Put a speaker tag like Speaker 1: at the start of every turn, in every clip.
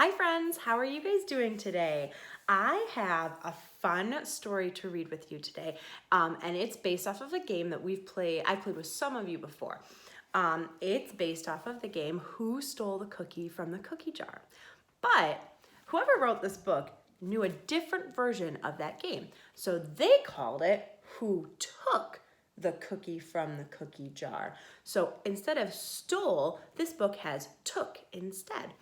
Speaker 1: Hi friends, how are you guys doing today? I have a fun story to read with you today, and it's based off of a game that I've played with some of you before. It's based off of the game Who Stole the Cookie from the Cookie Jar? But whoever wrote this book knew a different version of that game. So they called it Who Took the Cookie from the Cookie Jar? So instead of stole, this book has took instead.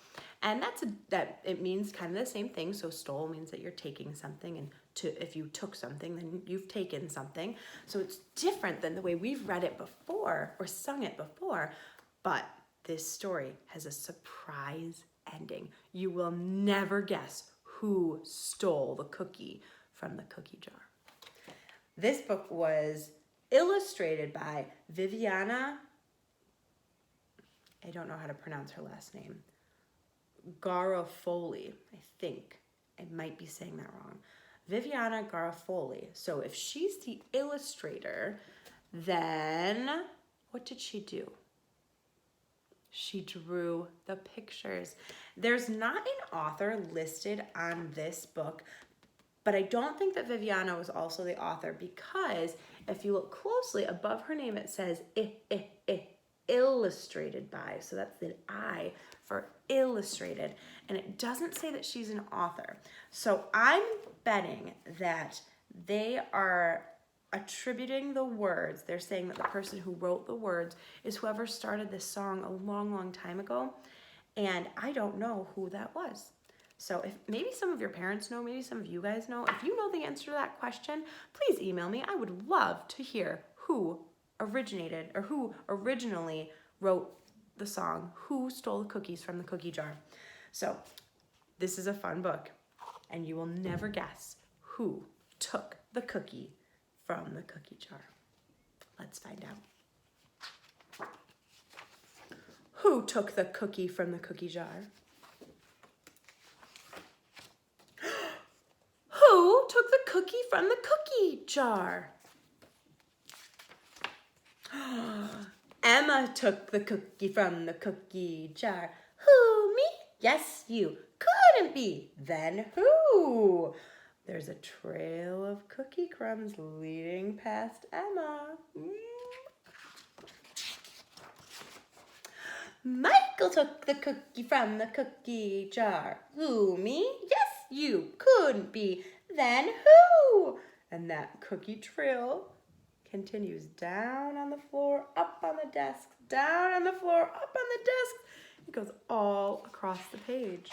Speaker 1: And that it means kind of the same thing. So stole means that you're taking something, and if you took something, then you've taken something. So it's different than the way we've read it before or sung it before. But this story has a surprise ending. You will never guess who stole the cookie from the cookie jar. This book was illustrated by Viviana, I don't know how to pronounce her last name, Garofoli, I think. I might be saying that wrong. Viviana Garofoli. So if she's the illustrator, then what did she do? She drew the pictures. There's not an author listed on this book, but I don't think that Viviana was also the author, because if you look closely above her name, it says illustrated by. So that's the I for illustrated. And it doesn't say that she's an author. So I'm betting that they are attributing the words. They're saying that the person who wrote the words is whoever started this song a long, long time ago. And I don't know who that was. So if maybe some of your parents know, maybe some of you guys know, if you know the answer to that question, please email me. I would love to hear who originated or who originally wrote the song Who Stole the Cookies from the Cookie Jar. So this is a fun book, and you will never guess who took the cookie from the cookie jar. Let's find out. Who took the cookie from the cookie jar? Who took the cookie from the cookie jar? Emma took the cookie from the cookie jar. Who, me? Yes, you. Couldn't be. Then who? There's a trail of cookie crumbs leading past Emma. Michael took the cookie from the cookie jar. Who, me? Yes, you. Couldn't be. Then who? And that cookie trail continues down on the floor, up on the desk, down on the floor, up on the desk. It goes all across the page.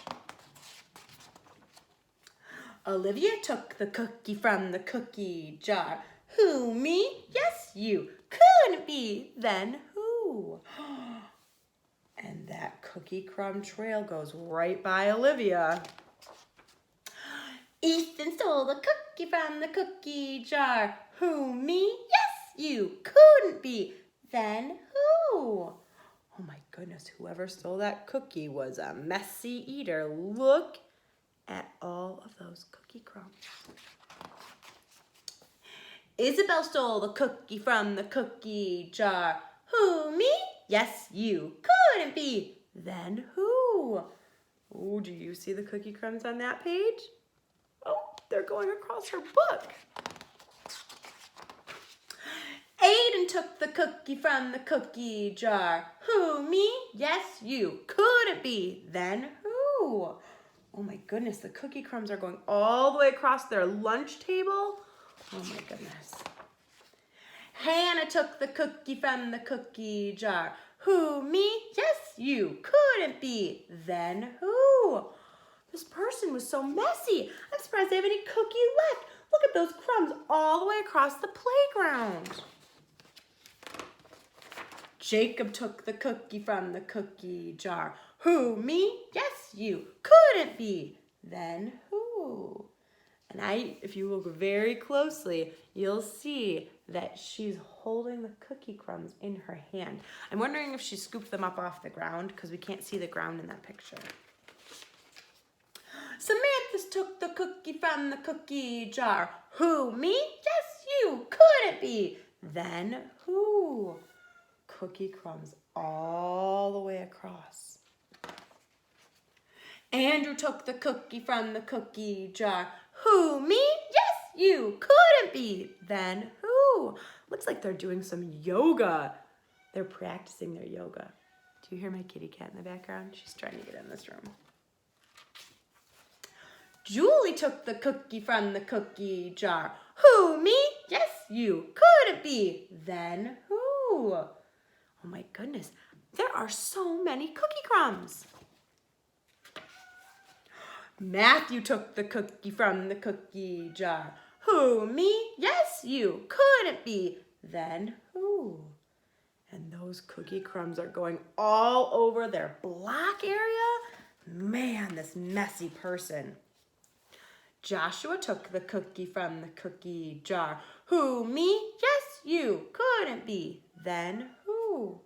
Speaker 1: Olivia took the cookie from the cookie jar. Who, me? Yes, you. Couldn't be. Then who? And that cookie crumb trail goes right by Olivia. Ethan stole the cookie from the cookie jar. Who, me? Yes, you. Couldn't be. Then who? Oh my goodness, whoever stole that cookie was a messy eater. Look at all of those cookie crumbs. Isabel stole the cookie from the cookie jar. Who, me? Yes, you. Couldn't be. Then who? Oh, do you see the cookie crumbs on that page? Oh, they're going across her book. Aiden took the cookie from the cookie jar. Who, me? Yes, you. Couldn't be. Then who? Oh my goodness, the cookie crumbs are going all the way across their lunch table. Oh my goodness. Hannah took the cookie from the cookie jar. Who, me? Yes, you. Couldn't be. Then who? This person was so messy. I'm surprised they have any cookie left. Look at those crumbs all the way across the playground. Jacob took the cookie from the cookie jar. Who, me? Yes, you. Couldn't be. Then who? And if you look very closely, you'll see that she's holding the cookie crumbs in her hand. I'm wondering if she scooped them up off the ground, because we can't see the ground in that picture. Samantha took the cookie from the cookie jar. Who, me? Yes, you. Couldn't be. Then who? Cookie crumbs all the way across. Andrew took the cookie from the cookie jar. Who, me? Yes, you. Couldn't be. Then who? Looks like they're doing some yoga. They're practicing their yoga. Do you hear my kitty cat in the background? She's trying to get in this room. Julie took the cookie from the cookie jar. Who, me? Yes, you. Couldn't be. Then who? Oh my goodness, there are so many cookie crumbs. Matthew took the cookie from the cookie jar. Who, me? Yes, you. Couldn't be. Then who? And those cookie crumbs are going all over their block area. Man, this messy person. Joshua took the cookie from the cookie jar. Who, me? Yes, you. Couldn't be. Then who?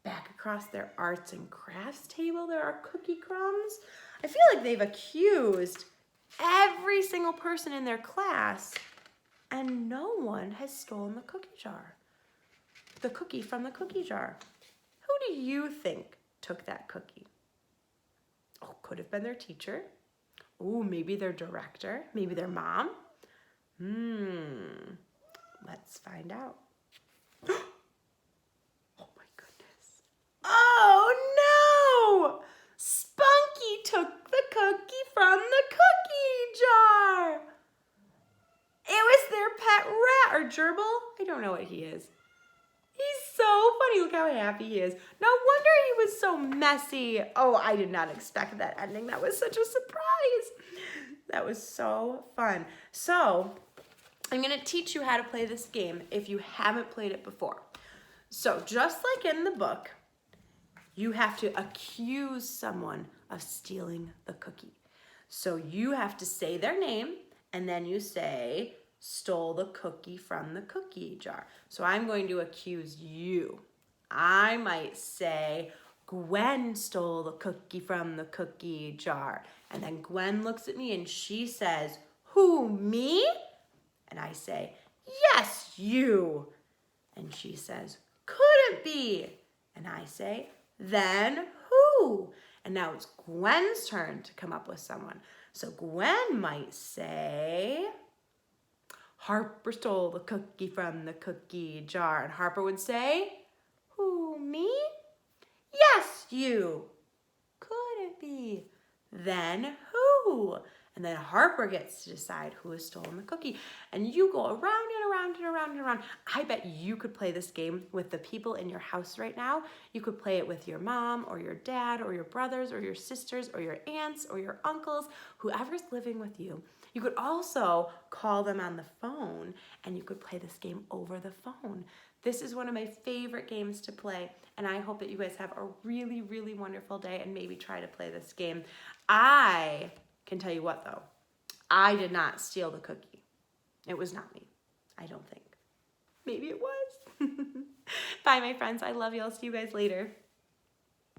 Speaker 1: Back across their arts and crafts table, there are cookie crumbs. I feel like they've accused every single person in their class, and no one has stolen the cookie jar. The cookie from the cookie jar. Who do you think took that cookie? Oh, could have been their teacher. Oh, maybe their director. Maybe their mom. Let's find out. Oh my goodness. Oh no! Spunky took the cookie from the cookie jar. It was their pet rat, or gerbil. I don't know what he is. He's so funny. Look how happy he is. No wonder he was so messy. Oh, I did not expect that ending. That was such a surprise. That was so fun. So I'm going to teach you how to play this game if you haven't played it before. So just like in the book, you have to accuse someone of stealing the cookie. So you have to say their name, and then you say, stole the cookie from the cookie jar. So I'm going to accuse you. I might say, Gwen stole the cookie from the cookie jar. And then Gwen looks at me and she says, who, me? And I say, yes, you. And she says, couldn't be. And I say, then who? And now it's Gwen's turn to come up with someone. So Gwen might say, Harper stole the cookie from the cookie jar. And Harper would say, who, me? Yes, you. Couldn't be. Then who? And then Harper gets to decide who has stolen the cookie. And you go around and around and around and around. I bet you could play this game with the people in your house right now. You could play it with your mom or your dad or your brothers or your sisters or your aunts or your uncles, whoever's living with you. You could also call them on the phone and you could play this game over the phone. This is one of my favorite games to play, and I hope that you guys have a really, really wonderful day and maybe try to play this game. I can tell you what though, I did not steal the cookie. It was not me, I don't think. Maybe it was. Bye my friends, I love you. I'll see you guys later.